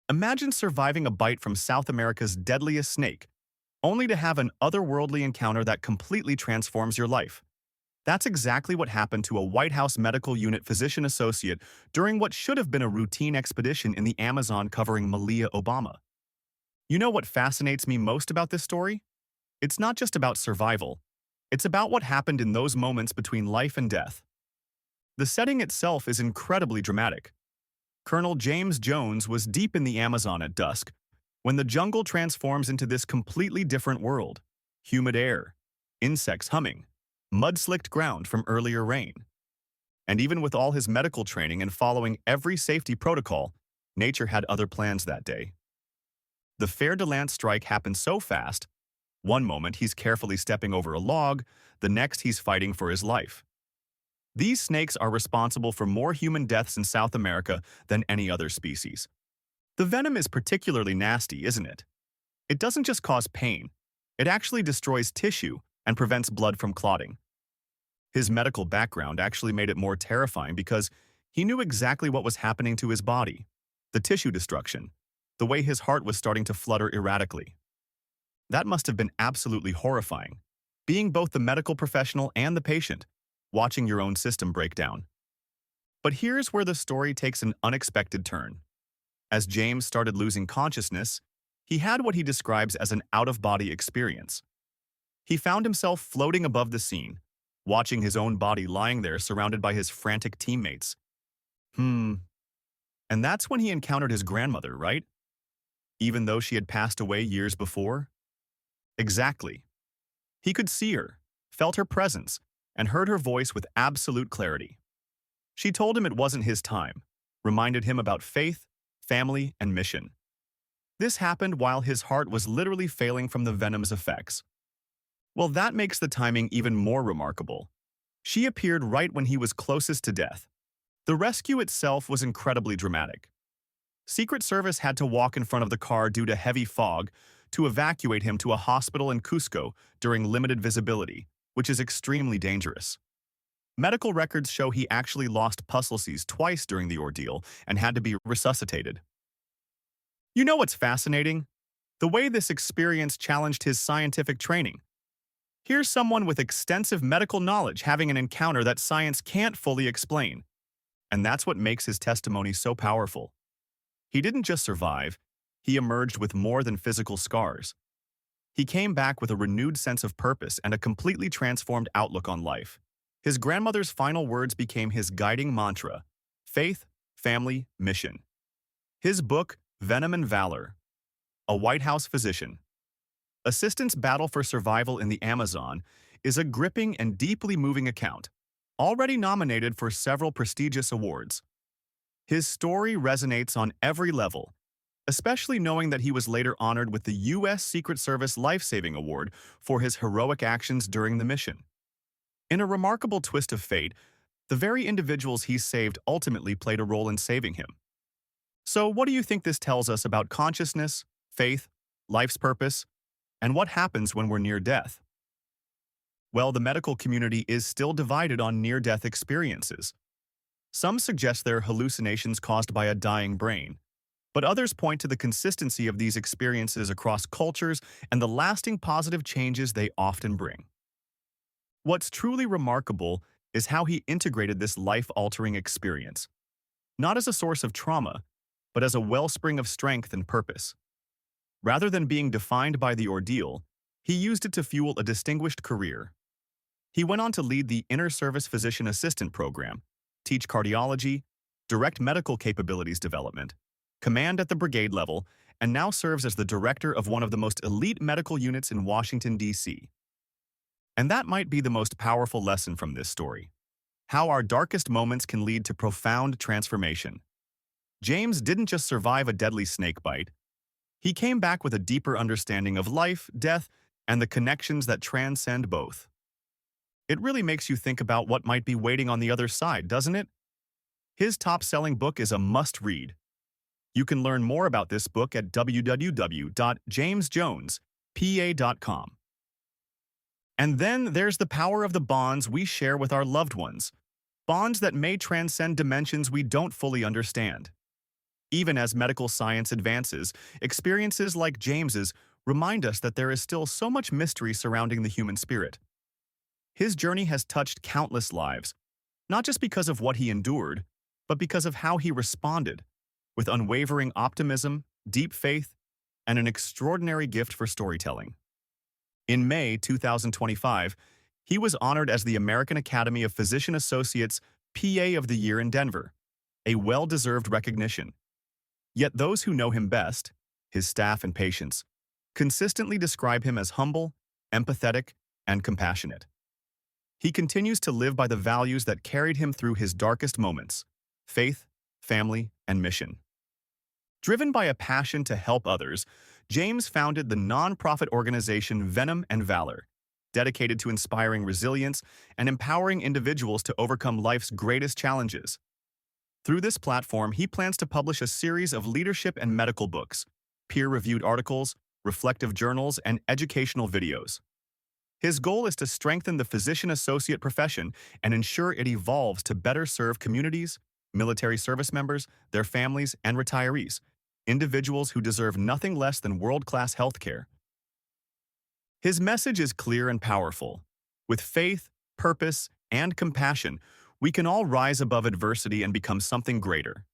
Imagine surviving a bite from South America's deadliest snake, only to have an otherworldly encounter that completely transforms your life. That's exactly what happened to a White House Medical Unit physician associate during what should have been a routine expedition in the Amazon covering Malia Obama. You know what fascinates me most about this story? It's not just about survival. It's about what happened in those moments between life and death. The setting itself is incredibly dramatic. Colonel James Jones was deep in the Amazon at dusk, when the jungle transforms into this completely different world. Humid air, insects humming, mud-slicked ground from earlier rain. And even with all his medical training and following every safety protocol, nature had other plans that day. The fer-de-lance strike happened so fast, one moment he's carefully stepping over a log, the next he's fighting for his life. These snakes are responsible for more human deaths in South America than any other species. The venom is particularly nasty, isn't it? It doesn't just cause pain, it actually destroys tissue and prevents blood from clotting. His medical background actually made it more terrifying because he knew exactly what was happening to his body, the tissue destruction, the way his heart was starting to flutter erratically. That must have been absolutely horrifying, being both the medical professional and the patient, watching your own system break down. But here's where the story takes an unexpected turn. As James started losing consciousness, he had what he describes as an out-of-body experience. He found himself floating above the scene, watching his own body lying there surrounded by his frantic teammates. And that's when he encountered his grandmother, right? Even though she had passed away years before? Exactly. He could see her, felt her presence, and heard her voice with absolute clarity. She told him it wasn't his time, reminded him about faith, family, and mission. This happened while his heart was literally failing from the venom's effects. Well, that makes the timing even more remarkable. She appeared right when he was closest to death. The rescue itself was incredibly dramatic. Secret Service had to walk in front of the car due to heavy fog to evacuate him to a hospital in Cusco during limited visibility, which is extremely dangerous. Medical records show he actually lost pulses twice during the ordeal and had to be resuscitated. You know what's fascinating? The way this experience challenged his scientific training. Here's someone with extensive medical knowledge having an encounter that science can't fully explain. And that's what makes his testimony so powerful. He didn't just survive, he emerged with more than physical scars. He came back with a renewed sense of purpose and a completely transformed outlook on life. His grandmother's final words became his guiding mantra: faith, family, mission. His book, Venom and Valor, A White House Physician, Assistant's Battle for Survival in the Amazon, is a gripping and deeply moving account, already nominated for several prestigious awards. His story resonates on every level, especially knowing that he was later honored with the U.S. Secret Service Life-Saving Award for his heroic actions during the mission. In a remarkable twist of fate, the very individuals he saved ultimately played a role in saving him. So what do you think this tells us about consciousness, faith, life's purpose, and what happens when we're near death? Well, the medical community is still divided on near-death experiences. Some suggest they're hallucinations caused by a dying brain, but others point to the consistency of these experiences across cultures and the lasting positive changes they often bring. What's truly remarkable is how he integrated this life-altering experience, not as a source of trauma, but as a wellspring of strength and purpose. Rather than being defined by the ordeal, he used it to fuel a distinguished career. He went on to lead the Inner Service Physician Assistant Program, teach cardiology, direct medical capabilities development, command at the brigade level, and now serves as the director of one of the most elite medical units in Washington, D.C. And that might be the most powerful lesson from this story: how our darkest moments can lead to profound transformation. James didn't just survive a deadly snakebite. He came back with a deeper understanding of life, death, and the connections that transcend both. It really makes you think about what might be waiting on the other side, doesn't it? His top-selling book is a must-read. You can learn more about this book at www.jamesjonespa.com. And then there's the power of the bonds we share with our loved ones, bonds that may transcend dimensions we don't fully understand. Even as medical science advances, experiences like James's remind us that there is still so much mystery surrounding the human spirit. His journey has touched countless lives, not just because of what he endured, but because of how he responded, with unwavering optimism, deep faith, and an extraordinary gift for storytelling. In May 2025, he was honored as the American Academy of Physician Associates PA of the Year in Denver, a well-deserved recognition. Yet those who know him best, his staff and patients, consistently describe him as humble, empathetic, and compassionate. He continues to live by the values that carried him through his darkest moments: faith, family, and mission. Driven by a passion to help others, James founded the nonprofit organization Venom and Valor, dedicated to inspiring resilience and empowering individuals to overcome life's greatest challenges. Through this platform, he plans to publish a series of leadership and medical books, peer-reviewed articles, reflective journals, and educational videos. His goal is to strengthen the physician associate profession and ensure it evolves to better serve communities, military service members, their families, and retirees, individuals who deserve nothing less than world-class healthcare. His message is clear and powerful. With faith, purpose, and compassion, we can all rise above adversity and become something greater.